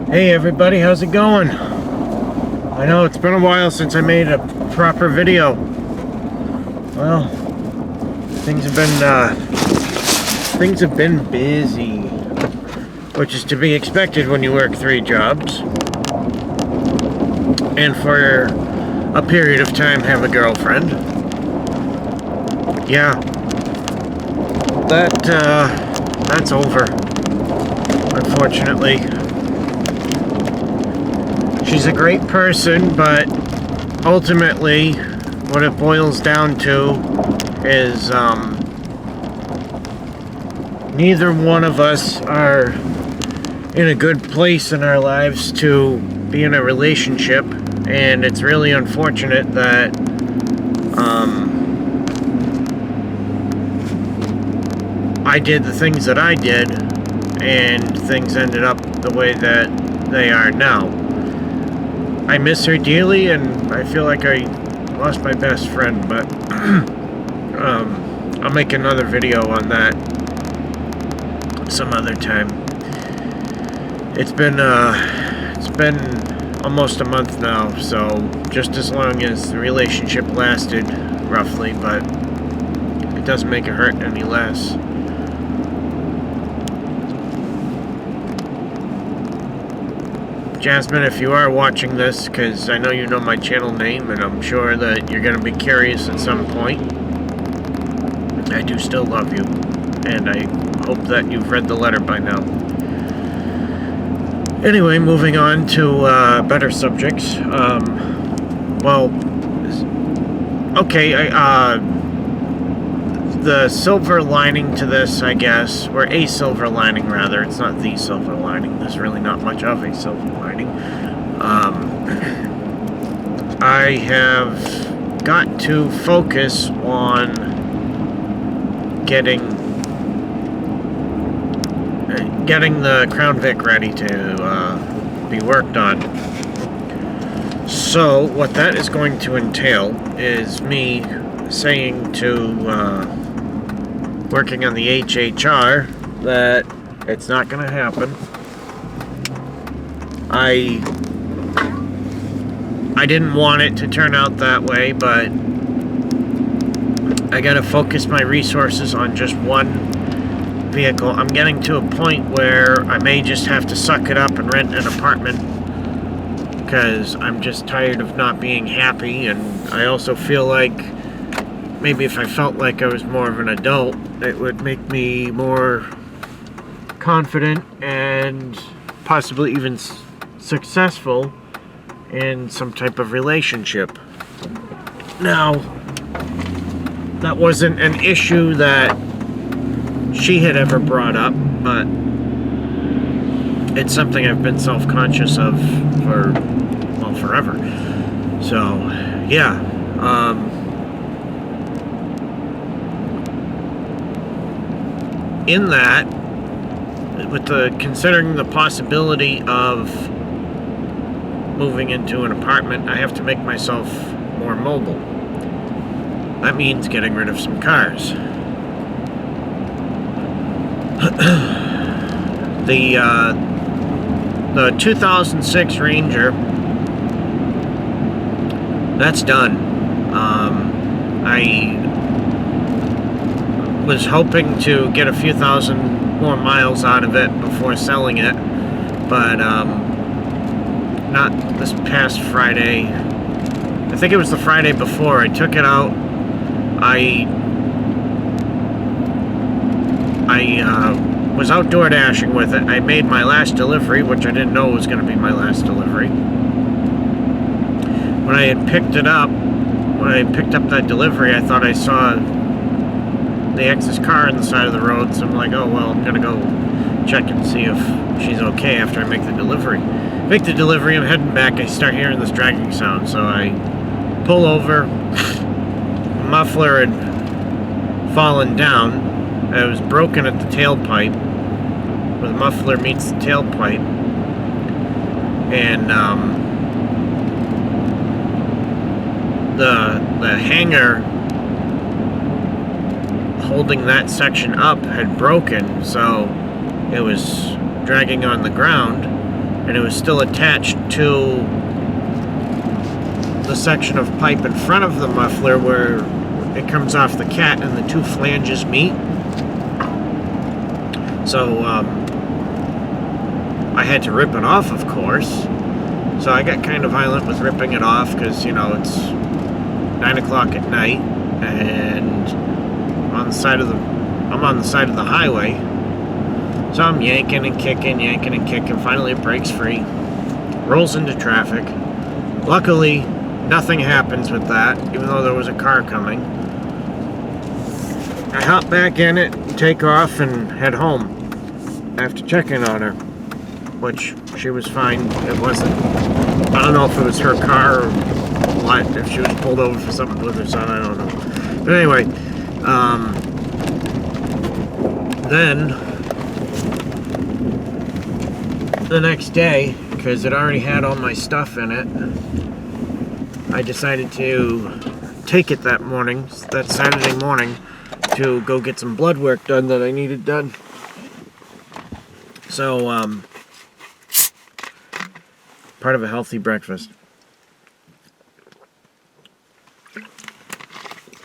Hey everybody, how's it going? I know it's been a while since I made a proper video. Well, things have been busy, which is to be expected when you work 3 jobs and for a period of time have a girlfriend. Yeah, that's over, unfortunately. She's a great person, but ultimately what it boils down to is neither one of us are in a good place in our lives to be in a relationship, and it's really unfortunate that I did the things that I did and things ended up the way that they are now. I miss her dearly, and I feel like I lost my best friend, but I'll make another video on that some other time. It's been almost a month now, so just as long as the relationship lasted, roughly, but it doesn't make it hurt any less. Jasmine, if you are watching this, because I know you know my channel name, and I'm sure that you're going to be curious at some point, I do still love you, and I hope that you've read the letter by now. Anyway, moving on to better subjects. The silver lining to this, I guess, or a silver lining rather, it's not the silver lining, there's really not much of a silver lining. I have got to focus on getting the Crown Vic ready to be worked on. So what that is going to entail is me saying to working on the HHR that it's not going to happen. I didn't want it to turn out that way, but I got to focus my resources on just one vehicle. I'm getting to a point where I may just have to suck it up and rent an apartment because I'm just tired of not being happy, and I also feel like maybe if I felt like I was more of an adult, it would make me more confident and possibly even successful in some type of relationship. Now, that wasn't an issue that she had ever brought up, but it's something I've been self-conscious of for, well, forever. So, yeah. In that, considering the possibility of moving into an apartment, I have to make myself more mobile. That means getting rid of some cars. The 2006 Ranger, that's done. I was hoping to get a few thousand more miles out of it before selling it, but not this past Friday. I think it was the Friday before. I took it out. I was outdoor dashing with it. I made my last delivery, which I didn't know was going to be my last delivery. When I picked up that delivery, I thought I saw the ex's car on the side of the road, so I'm like, oh well, I'm gonna go check and see if she's okay after I make the delivery. Make the delivery, I'm heading back, I start hearing this dragging sound, so I pull over. The muffler had fallen down. It was broken at the tailpipe, where the muffler meets the tailpipe, and the hanger holding that section up had broken, so it was dragging on the ground, and it was still attached to the section of pipe in front of the muffler where it comes off the cat and the two flanges meet. So I had to rip it off, of course. So I got kind of violent with ripping it off because, you know, it's 9 o'clock at night and I'm on the side of the highway. So I'm yanking and kicking. Finally it breaks free, rolls into traffic. Luckily, nothing happens with that, even though there was a car coming. I hop back in it, take off, and head home after checking on her, which she was fine. It wasn't, I don't know if it was her car or what, if she was pulled over for something with her son, I don't know. But anyway, then the next day, because it already had all my stuff in it, I decided to take it that Saturday morning, to go get some blood work done that I needed done. So, part of a healthy breakfast.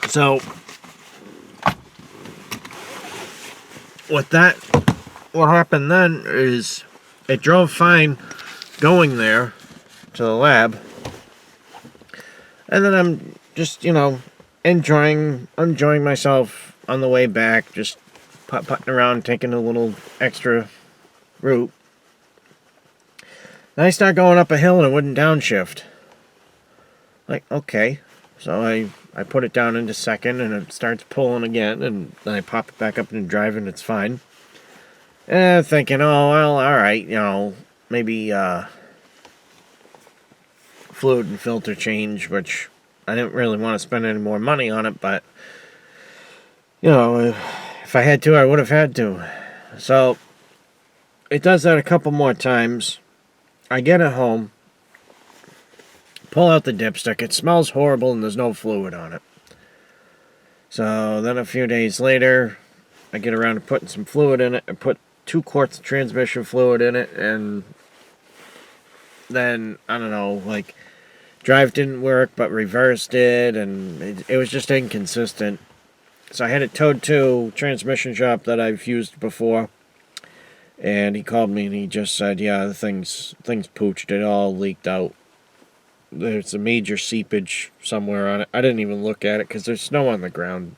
So, what happened then is it drove fine going there to the lab. And then I'm just, you know, enjoying myself on the way back, just putting around, taking a little extra route. Then I start going up a hill and it wouldn't downshift. Like, okay. So I put it down into second and it starts pulling again, and then I pop it back up into drive and it's fine. And thinking, oh, well, alright, you know, maybe fluid and filter change, which I didn't really want to spend any more money on it, but, you know, if I had to, I would have had to. So, it does that a couple more times. I get it home, pull out the dipstick. It smells horrible and there's no fluid on it. So, then a few days later, I get around to putting some fluid in it. I put 2 quarts of transmission fluid in it, and then, I don't know, like, drive didn't work, but reverse did, and it was just inconsistent. So I had it towed to a transmission shop that I've used before, and he called me and he just said, yeah, the thing's pooched. It all leaked out. There's a major seepage somewhere on it. I didn't even look at it because there's snow on the ground.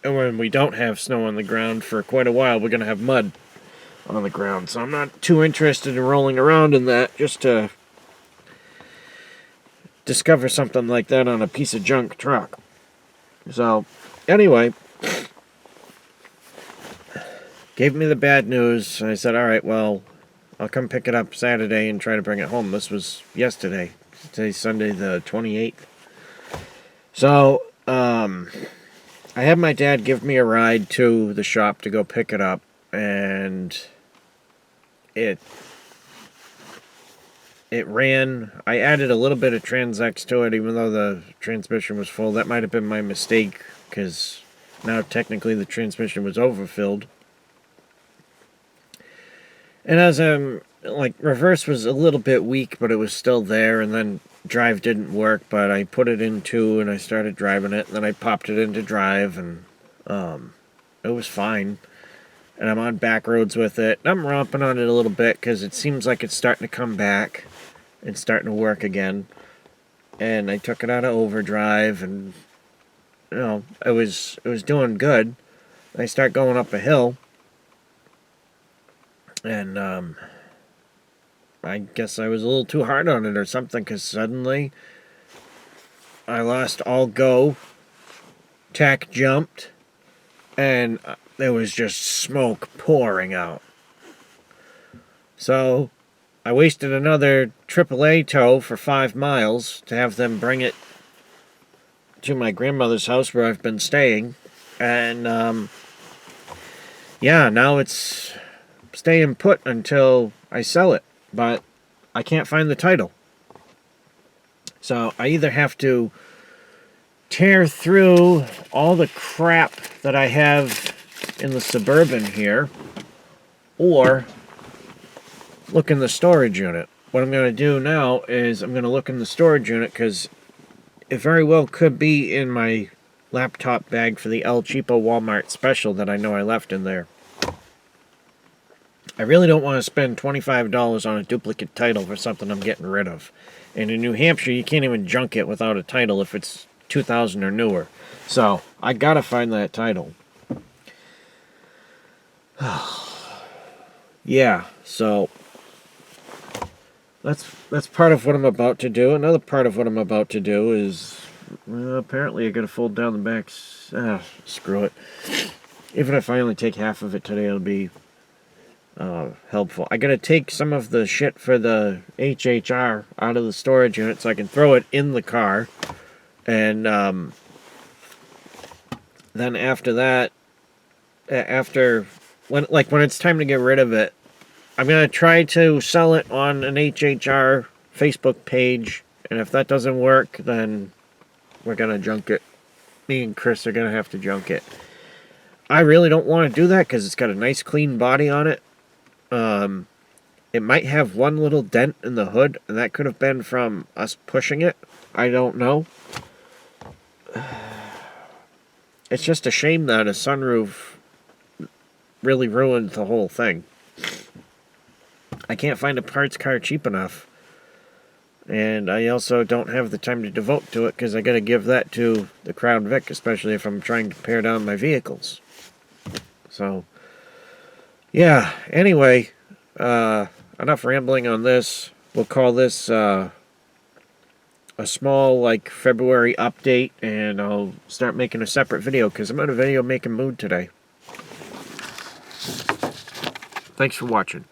And when we don't have snow on the ground for quite a while, we're going to have mud on the ground. So I'm not too interested in rolling around in that, just to discover something like that on a piece of junk truck. So, anyway, gave me the bad news. I said, alright, well, I'll come pick it up Saturday and try to bring it home. This was yesterday. Today's Sunday the 28th. So, I had my dad give me a ride to the shop to go pick it up, and it ran. I added a little bit of Transex to it, even though the transmission was full. That might have been my mistake, because now technically the transmission was overfilled. And as like, reverse was a little bit weak, but it was still there, and then drive didn't work, but I put it in 2, and I started driving it, and then I popped it into drive, and it was fine. And I'm on back roads with it. I'm romping on it a little bit, because it seems like it's starting to come back. It's starting to work again. And I took it out of overdrive, and, you know, it was doing good. I start going up a hill, and I guess I was a little too hard on it or something, because suddenly I lost all go, tack jumped, and there was just smoke pouring out. So I wasted another AAA tow for 5 miles to have them bring it to my grandmother's house where I've been staying. And yeah, now it's staying put until I sell it. But I can't find the title. So I either have to tear through all the crap that I have in the Suburban here, or look in the storage unit. What I'm going to do now is I'm going to look in the storage unit because it very well could be in my laptop bag for the El Cheapo Walmart special that I know I left in there. I really don't want to spend $25 on a duplicate title for something I'm getting rid of. And in New Hampshire, you can't even junk it without a title if it's 2000 or newer. So, I gotta find that title. Yeah, so that's part of what I'm about to do. Another part of what I'm about to do is, well, apparently I gotta fold down the back. Screw it. Even if I only take half of it today, it'll be helpful. I gotta take some of the shit for the HHR out of the storage unit so I can throw it in the car. And then after that, when it's time to get rid of it, I'm going to try to sell it on an HHR Facebook page. And if that doesn't work, then we're going to junk it. Me and Chris are going to have to junk it. I really don't want to do that because it's got a nice clean body on it. It might have one little dent in the hood, and that could have been from us pushing it. I don't know. It's just a shame that a sunroof really ruined the whole thing. I can't find a parts car cheap enough. And I also don't have the time to devote to it because I got to give that to the Crown Vic, especially if I'm trying to pare down my vehicles. So, yeah, anyway, enough rambling on this. We'll call this a small, February update, and I'll start making a separate video because I'm in a video making mood today. Thanks for watching.